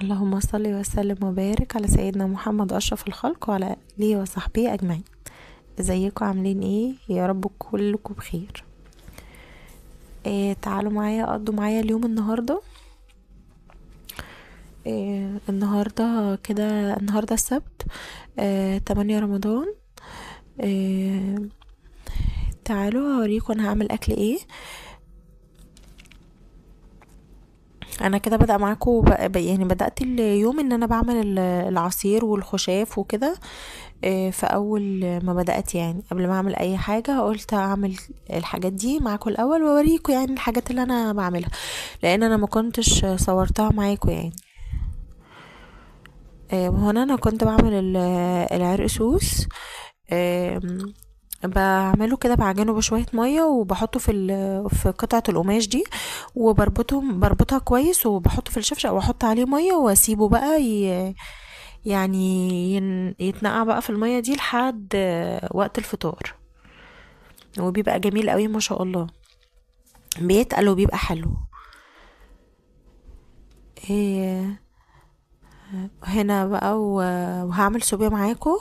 اللهم صل وسلم وبارك على سيدنا محمد أشرف الخلق وعلى آله وصحبه أجمعين. ازيكم عاملين ايه؟ يا رب كلكم بخير. تعالوا معايا قضوا معايا اليوم النهاردة. النهاردة كده، النهاردة السبت 8 رمضان. آه تعالوا اوريكم انا هعمل اكل ايه. انا كده بدأ معاكم يعني بدأت اليوم ان انا بعمل العصير والخشاف وكده. في اول ما بدأت، يعني قبل ما اعمل اي حاجة قلت اعمل الحاجات دي معاكم الاول واوريكم يعني الحاجات اللي انا بعملها، لان انا ما كنتش صورتها معاكم يعني. هنا انا كنت بعمل العرق سوس. آم، بعمله كده، بعجنه بشوية مية وبحطه في قطعة القماش دي، بربطها كويس وبحطه في الشفشق واحط عليه مية واسيبه بقى يعني يتنقع بقى في المية دي لحد وقت الفطار. وبيبقى جميل قوي ما شاء الله، بيتقل وبيبقى حلو. إيه هنا بقى وهعمل صوبيا معاكم.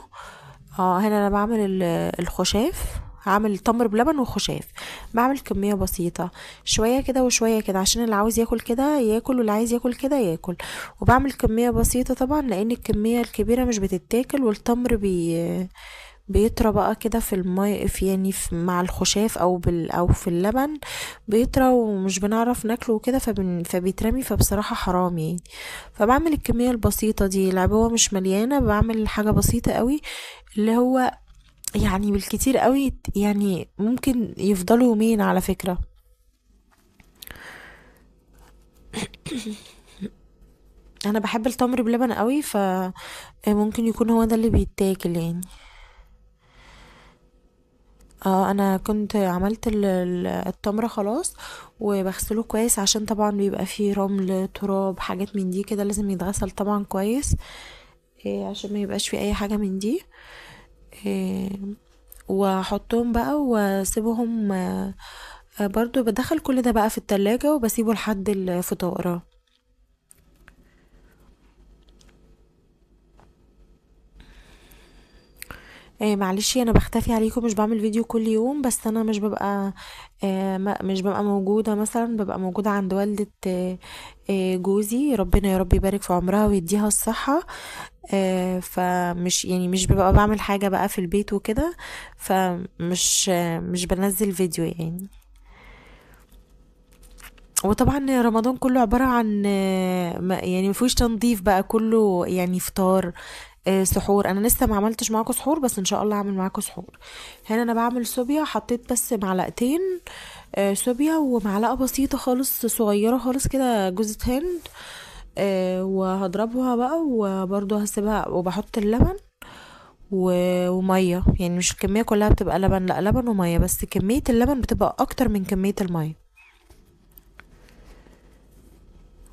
هنا انا بعمل الخشاف، هعمل تمر بلبن وخشاف. بعمل كمية بسيطة، شوية كده وشوية كده، عشان اللي عاوز ياكل كده ياكل واللي عايز ياكل كده ياكل. وبعمل كمية بسيطة طبعا لان الكمية الكبيرة مش بتتاكل، والتمر بيطرى بقى كده في الماء، في يعني مع الخشاف او في اللبن بيطرى ومش بنعرف ناكله وكده، فبيترمي، فبصراحة حرام يعني. فبعمل الكمية البسيطة دي، العبوة مش مليانة، بعمل حاجة بسيطة قوي، اللي هو يعني بالكتير قوي يعني ممكن يفضلوا يومين على فكرة. انا بحب التمر بلبن قوي، ممكن يكون هو ده اللي بيتاكل يعني. انا كنت عملت التمر خلاص، وبغسله كويس عشان طبعا بيبقى فيه رمل تراب حاجات من دي كده، لازم يتغسل طبعا كويس. عشان ما يبقاش فيه اي حاجة من دي. إيه واحطهم بقى واسيبهم. برضو بدخل كل ده بقى في التلاجة وبسيبه لحد الفطار. معلش انا بختفي عليكم، مش بعمل فيديو كل يوم، بس انا مش ببقى مش ببقى موجودة، مثلا ببقى موجودة عند والدة جوزي، ربنا يا رب يبارك في عمرها ويديها الصحة. فمش يعني مش ببقى بعمل حاجة بقى في البيت وكده، فمش مش بنزل فيديو يعني. وطبعا رمضان كله عبارة عن يعني مفيهوش تنظيف بقى، كله يعني فطار سحور. انا لسه ما عملتش معاكم سحور، بس ان شاء الله اعمل معاكم سحور. هنا انا بعمل صوبيا، حطيت بس معلقتين صوبيا ومعلقة بسيطة خالص صغيرة خالص كده جوزة هند. وهضربها بقى وبرضه هسيبها، وبحط اللبن ومية، يعني مش الكمية كلها بتبقى لبن، لا لبن ومية، بس كمية اللبن بتبقى اكتر من كمية المية.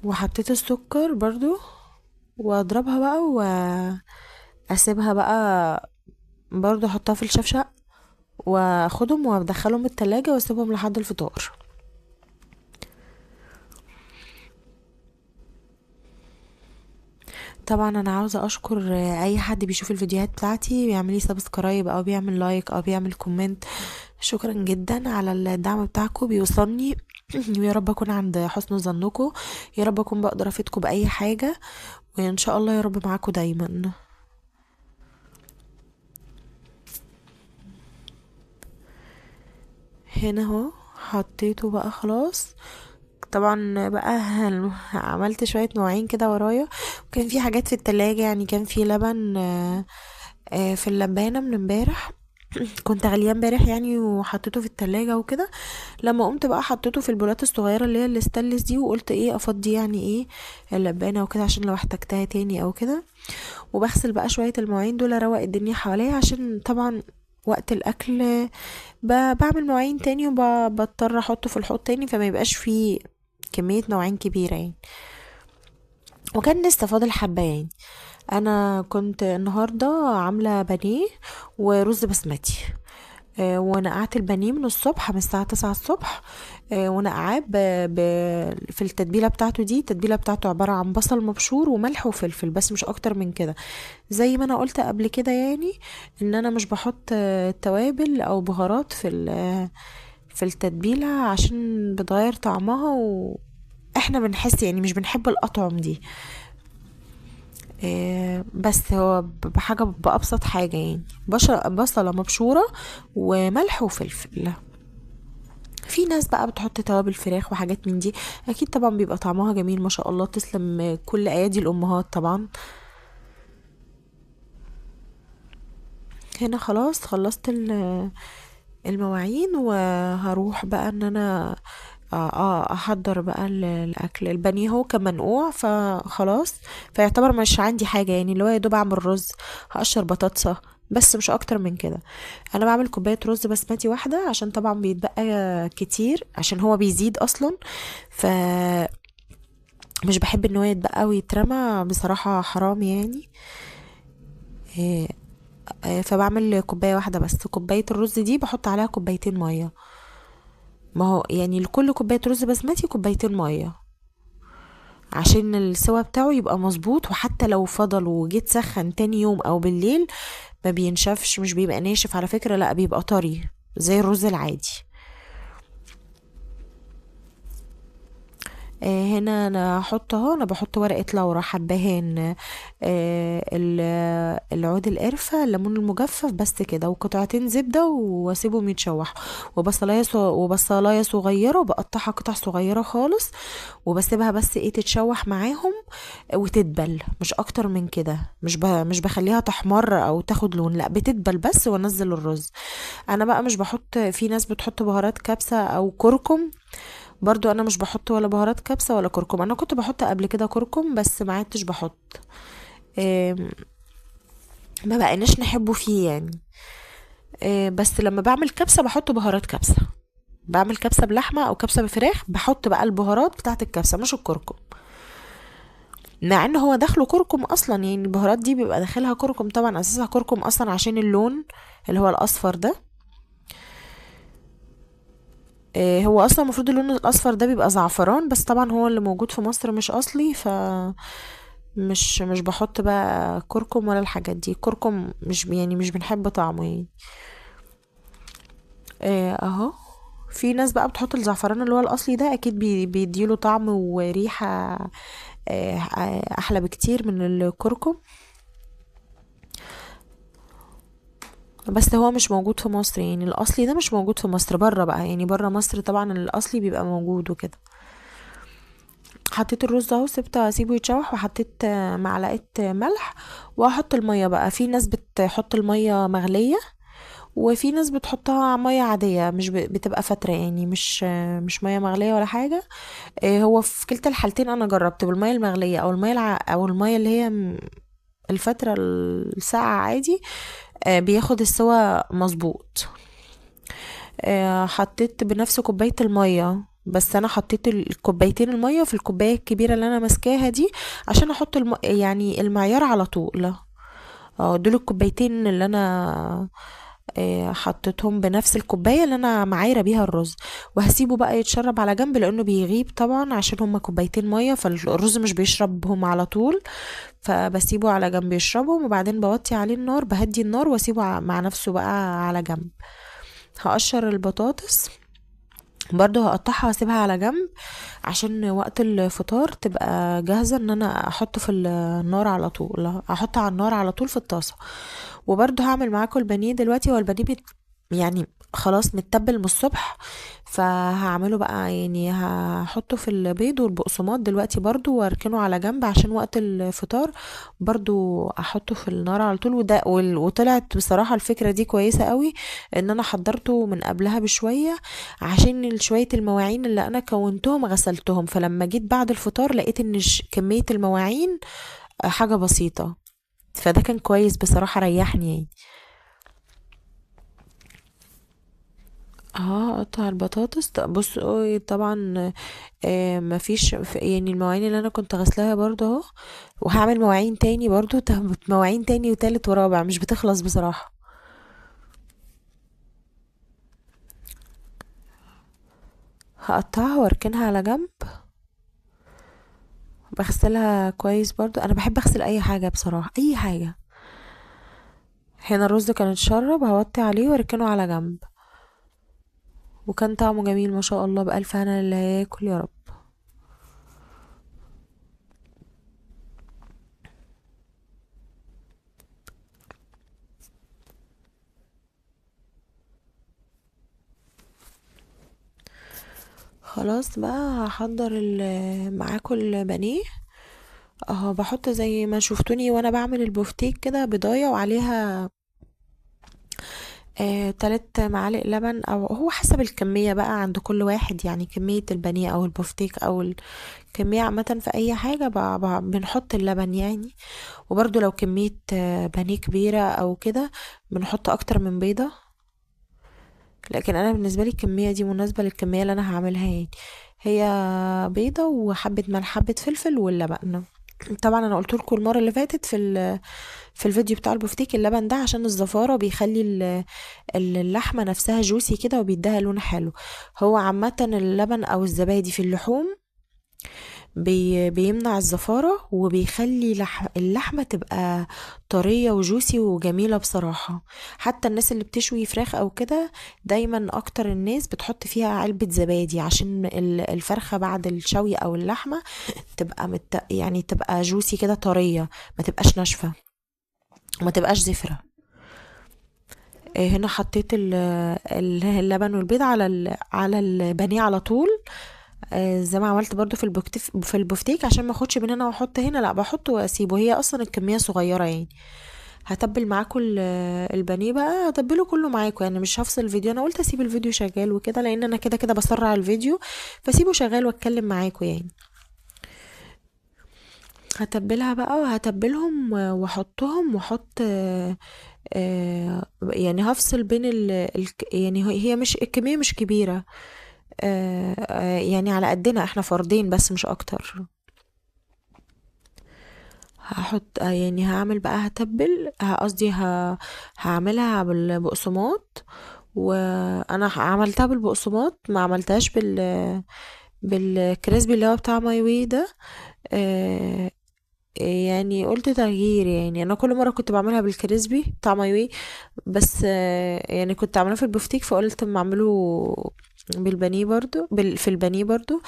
وحطيت السكر برضو، واضربها بقى واسيبها بقى، برضو احطها في الشفشق واخدهم وادخلهم التلاجة واسيبهم لحد الفطار. طبعا انا عاوزة اشكر اي حد بيشوف الفيديوهات بتاعتي بيعمل لي سبسكرايب او بيعمل لايك او بيعمل كومنت. شكرا جدا على الدعم بتاعكم، بيوصلني. ويا رب اكون عند حسن ظنكم، يا رب اكون بقدر افيدكم باي حاجة، وان شاء الله يا رب معاكم دايما. هنا اهو حطيته بقى خلاص. طبعا بقى عملت شوية مواعين كده ورايا، وكان في حاجات في التلاجة، يعني كان في لبن في اللبانة من امبارح. كنت غليان امبارح يعني وحطيته في التلاجة وكده. لما قمت بقى حطيته في البولات الصغيرة اللي هي الاستانلس دي، وقلت ايه افضي يعني ايه اللبانة وكده عشان لو احتجتها تاني او كده. وبغسل بقى شوية المواعين دول، اروق الدنيا حواليا، عشان طبعا وقت الاكل بعمل مواعين تاني وبضطر احطه في الحوض تاني، فما يبقاش فيه كمية مواعين كبيرة يعني. وكان لسه فاضل حبة يعني. انا كنت النهاردة عاملة بانيه ورز بسمتي. ونقعت البانيه من الصبح، من الساعة 9 الصبح. ونقعاه في التتبيله بتاعته دي. التتبيله بتاعته عباره عن بصل مبشور وملح وفلفل بس، مش اكتر من كده. زي ما انا قلت قبل كده يعني، ان انا مش بحط توابل او بهارات في التتبيله عشان بتغير طعمها، واحنا بنحس يعني مش بنحب الاطعم دي. بس هو بحاجه بابسط حاجه يعني، بصله مبشوره وملح وفلفل. في ناس بقى بتحط توابل فراخ وحاجات من دي، اكيد طبعا بيبقى طعمها جميل ما شاء الله، تسلم كل ايادي الامهات طبعا. هنا خلاص خلصت المواعين، وهروح بقى ان انا احضر بقى الاكل. البانيه هو كان منقوع فخلاص، فيعتبر مش عندي حاجه يعني، اللي هو يا دوب اعمل رز، هقشر بطاطسه بس مش اكتر من كده. انا بعمل كوبايه رز بسمتي واحده، عشان طبعا بيتبقى كتير عشان هو بيزيد اصلا، ف مش بحب ان هو يتبقى ويترمى بصراحه، حرام يعني. إيه، فبعمل كوبايه واحده بس. كوبايه الرز دي بحط عليها كوبايتين ميه، ما هو يعني لكل كوبايه رز بسمتي كوبايتين ميه، عشان السوا بتاعه يبقى مظبوط. وحتى لو فضل وجيت سخن تاني يوم او بالليل ما بينشفش، مش بيبقى ناشف على فكره، لا بيبقى طري زي الرز العادي. هنا انا هحط اهو، انا بحط ورقة لورا، حبهان، العود القرفة، الليمون المجفف، بس كده، وقطعتين زبدة واسيبهم يتشوحوا، وبصلاية صغيرة وبقطعها قطع صغيرة خالص، وبسيبها بس ايه تتشوح معاهم وتدبل، مش اكتر من كده. مش بخليها تحمر او تاخد لون، لا بتدبل بس، وانزل الرز. انا بقى مش بحط، في ناس بتحط بهارات كبسة او كركم، برضو انا مش بحط ولا بهارات كبسة ولا كركم. انا كنت بحط قبل كده كركم بس ما عدتش بحط، إيه، ما بقيناش نحبه فيه يعني. بس لما بعمل كبسة بحط بهارات كبسة، بعمل كبسة بلحمة او كبسة بفراخ بحط بقى البهارات بتاعة الكبسة مش الكركم، مع ان هو داخله كركم اصلا يعني. البهارات دي بيبقى داخلها كركم طبعا، اساسها كركم اصلا عشان اللون اللي هو الاصفر ده. هو اصلا المفروض اللون الاصفر ده بيبقى زعفران، بس طبعا هو اللي موجود في مصر مش اصلي، مش بحط بقى كركم ولا الحاجات دي. كركم مش يعني مش بنحب طعمه يعني. اهو. في ناس بقى بتحط الزعفران اللي هو الاصلي ده، اكيد بيديله طعم وريحة احلى بكتير من الكركم. بس هو مش موجود في مصر يعني، الاصلي ده مش موجود في مصر، بره بقى يعني، بره مصر طبعا الاصلي بيبقى موجود وكده. حطيت الرز اهو، سبته اسيبه يتشوح، وحطيت معلقه ملح، وهحط الميه بقى. في ناس بتحط الميه مغليه، وفي ناس بتحطها ميه عاديه، مش بتبقى فتره يعني، مش ميه مغليه ولا حاجه. هو في كلتا الحالتين انا جربت بالميه المغليه او او الميه اللي هي الفتره الساقعه عادي، بياخد السوا مظبوط. حطيت بنفس كوباية المية، بس انا حطيت الكوبايتين المية في الكوباية الكبيرة اللي انا ماسكاها دي، عشان احط يعني المعيار على طول. اه دول الكوبايتين اللي انا حطيتهم بنفس الكوباية اللي انا معايرة بيها الرز. وهسيبه بقى يتشرب على جنب، لانه بيغيب طبعا عشان هما كوبايتين مية، فالرز مش بيشربهم على طول، فبسيبه على جنب يشربهم، وبعدين بوطي عليه النار، بهدي النار واسيبه مع نفسه بقى على جنب. هقشر البطاطس برضو، هقطعها واسيبها على جنب عشان وقت الفطار تبقى جاهزة، ان انا احطه في النار على طول، احطه على النار على طول في الطاسة. وبرضو هعمل معاكم البانيه دلوقتي. هو البانيه يعني خلاص متبل من الصبح، فهعمله بقى يعني، هحطه في البيض والبقسماط دلوقتي برضو، واركنه على جنب عشان وقت الفطار برضو احطه في النار على طول. وطلعت بصراحة الفكرة دي كويسة قوي، ان انا حضرته من قبلها بشوية، عشان شوية المواعين اللي انا كونتهم غسلتهم، فلما جيت بعد الفطار لقيت ان كمية المواعين حاجة بسيطة، فده كان كويس بصراحة، ريحني يعني. اه قطع البطاطس، بص طبعا مفيش يعني المواعين اللي انا كنت غسلاها برضه اهو، وهعمل مواعين تاني برضه، مواعين تاني وتالت ورابع، مش بتخلص بصراحة. هقطعها واركنها على جنب. بغسلها كويس برضو، انا بحب اغسل اي حاجة بصراحة، اي حاجة. هنا الرز كان اتشرب، هوطي عليه واركنه على جنب. وكان طعمه جميل ما شاء الله، بألف هنا اللي هياكل يا رب. خلاص بقى هحضر معاكم البانيه. اهو بحط زي ما شفتوني وانا بعمل البفتيك كده، بضايه وعليها 3 معالق لبن، او هو حسب الكمية بقى عند كل واحد، يعني كمية البانيه او البفتيك او الكمية عامة في اي حاجة بنحط اللبن يعني. وبرضو لو كمية بانيه كبيرة او كده بنحط اكتر من بيضة. لكن انا بالنسبة لي الكمية دي مناسبة للكمية اللي انا هعملها يعني. هي بيضة وحبة ملح حبة فلفل واللبن. طبعا انا قلت لكم المره اللي فاتت في الفيديو بتاع البفتيك، اللبن ده عشان الزفاره بيخلي اللحمه نفسها جوسي كده وبيديها لون حلو. هو عامه اللبن او الزبادي في اللحوم بيمنع الزفاره وبيخلي اللحمه تبقى طريه وجوسي وجميله بصراحه. حتى الناس اللي بتشوي فراخ او كده دايما اكتر الناس بتحط فيها علبه زبادي عشان الفرخه بعد الشوي او اللحمه تبقى يعني تبقى جوسي كده طرية، ما تبقاش ناشفة وما تبقاش زفرة. هنا حطيت اللبن والبيض على البانيه على طول. زي ما عملت برضو في البفتيك عشان ما اخدش من هنا واحط هنا، لا بحطه واسيبه، هي اصلا الكمية صغيرة يعني. هتبل معاكم البانيه بقى، هتبله كله معاكم يعني، مش هفصل الفيديو. انا قلت اسيب الفيديو شغال وكده لان انا كده كده بسرع الفيديو، فسيبه شغال واتكلم معاكم يعني. هتبلها بقى وهتبلهم واحطهم واحط يعني هفصل بين يعني هي مش الكمية مش كبيرة. يعني على قدنا احنا فردين بس مش اكتر. هحط يعني هعمل بقى هتبل قصدي هعملها بالبقسماط. وانا عملتها بالبقسماط، ما عملتهاش بالكريسبي اللي هو بتاع ماي واي ده. آه، يعني قلت تغيير، يعني انا كل مره كنت بعملها بالكريسبي بتاع ماي واي، بس يعني كنت عاملاه في البفتيك فقلت اما اعمله بالبانيه برضو في البانيه برضو.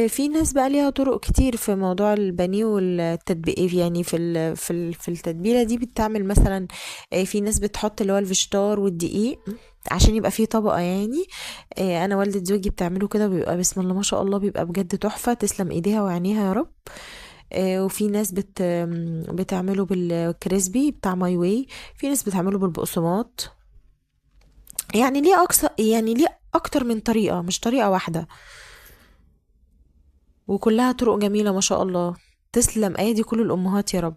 في ناس بقى ليها طرق كتير في موضوع البانيه والتتبيل، يعني في التتبيله دي بتعمل مثلا في ناس بتحط اللي هو الفيجيتار والدقيق عشان يبقى فيه طبقة يعني. انا والدة زوجي بتعمله كده، بيبقى بسم الله ما شاء الله، بيبقى بجد تحفة، تسلم ايديها وعينيها يا رب. وفي ناس بتعمله بالكريسبي بتاع ماي واي. في ناس بتعمله بالبقسماط. يعني ليه اكثر، يعني ليه اكتر من طريقة، مش طريقة واحدة، وكلها طرق جميلة ما شاء الله. تسلم ايدي كل الامهات يا رب.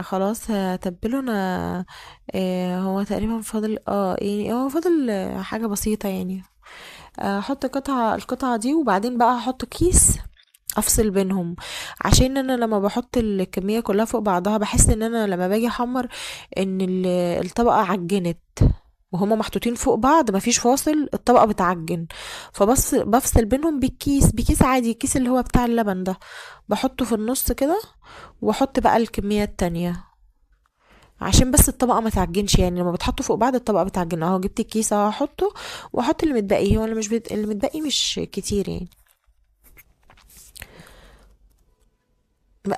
خلاص هتبله انا. هو تقريبا فاضل يعني هو فاضل حاجة بسيطة يعني. احط القطعة دي وبعدين بقى هحط كيس افصل بينهم. عشان انا لما بحط الكمية كلها فوق بعضها بحس ان انا لما باجي احمر ان الطبقة عجنت، وهما محطوطين فوق بعض مفيش فاصل، الطبقة بتعجن. بفصل بينهم بكيس عادي، الكيس اللي هو بتاع اللبن ده، بحطه في النص كده واحط بقى الكمية التانية عشان بس الطبقة ما تعجنش. يعني لما بتحطه فوق بعض الطبقة بتعجن. اهو جبت الكيس اهو هحطه واحط اللي متبقي، هو اللي مش اللي متبقي مش كتير يعني.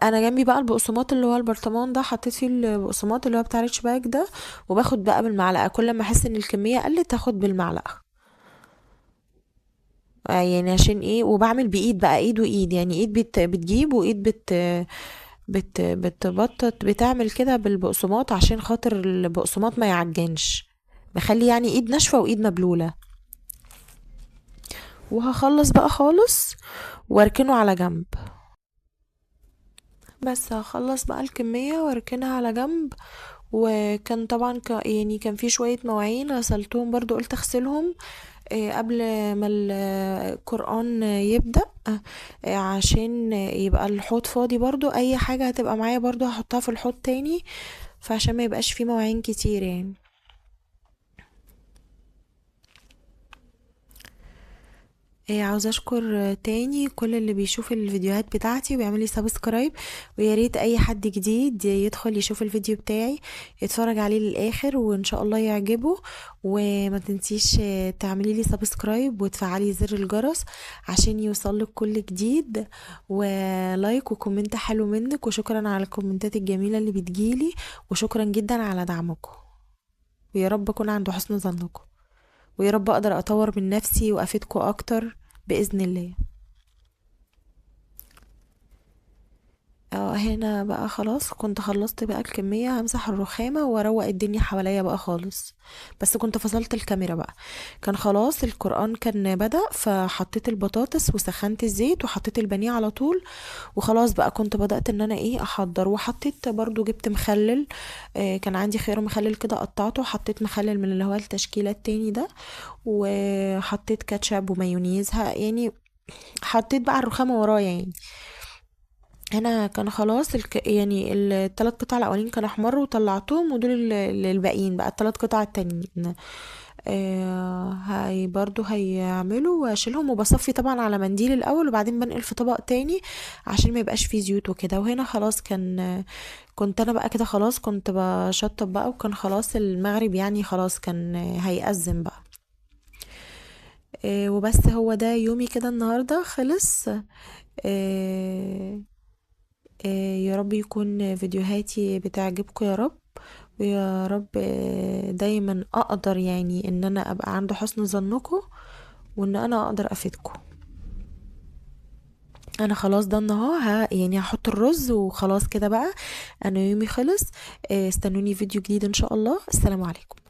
انا جنبي بقى البقسماط اللي هو البرطمان ده، حطيت فيه البقسماط اللي هو بتاع ريتش باك ده، وباخد بقى بالمعلقه كل ما احس ان الكميه قلت اخد بالمعلقه. يعني عشان ايه، وبعمل بايد بقى، ايد وايد يعني، ايد بتجيب وايد بتبطط بتعمل كده بالبقسماط عشان خاطر البقسماط ما يعجنش. بخلي يعني ايد ناشفه وايد مبلوله. وهخلص بقى خالص واركنه على جنب. بس هخلص بقى الكمية واركنها على جنب. وكان طبعا يعني كان في شوية مواعين غسلتهم برضو، قلت اغسلهم قبل ما القرآن يبدأ. عشان يبقى الحوض فاضي، برضو اي حاجة هتبقى معايا برضو هحطها في الحوض تاني، فعشان ما يبقاش في مواعين كتير يعني. عاوزة اشكر تاني كل اللي بيشوف الفيديوهات بتاعتي ويعمل لي سبسكرايب، ويا ريت اي حد جديد يدخل يشوف الفيديو بتاعي يتفرج عليه للاخر وان شاء الله يعجبه. وما تنسيش تعملي لي سبسكرايب وتفعلي زر الجرس عشان يوصلك كل جديد، ولايك وكومنت حلو منك، وشكرا على الكومنتات الجميلة اللي بتجيلي، وشكرا جدا على دعمكم. ويا رب اكون عند حسن ظنكم، ويا رب اقدر اطور من نفسي وافيدكم اكتر باذن الله. هنا بقى خلاص كنت خلصت بقى الكمية، همسح الرخامة واروق الدنيا حواليا بقى خالص. بس كنت فصلت الكاميرا بقى، كان خلاص القرآن كان بدأ، فحطيت البطاطس وسخنت الزيت وحطيت البانيه على طول. وخلاص بقى كنت بدأت ان انا احضر، وحطيت برضو جبت مخلل. كان عندي خيار مخلل كده قطعته، حطيت مخلل من اللي هو التشكيلة التاني ده، وحطيت كاتشب ومايونيز يعني. حطيت بقى الرخامة ورايا يعني. انا كان خلاص يعني الثلاث قطع الاولين كانوا احمر وطلعتهم، ودول الباقيين بقى الثلاث قطع التانيين. هاي برضو هيعملوا واشيلهم، وبصفي طبعا على منديل الاول وبعدين بنقل في طبق تاني عشان ما يبقاش فيه زيوت وكده. وهنا خلاص كنت انا بقى كده خلاص كنت بشطب بقى، وكان خلاص المغرب يعني خلاص كان هيأذن بقى. وبس هو ده يومي كده النهاردة خلص. آه، يا رب يكون فيديوهاتي بتعجبكم يا رب، ويا رب دايما اقدر يعني ان انا ابقى عند حسن ظنكم، وان انا اقدر افيدكم. انا خلاص ده النهار يعني هحط الرز وخلاص كده بقى. انا يومي خلص. استنوني فيديو جديد ان شاء الله. السلام عليكم.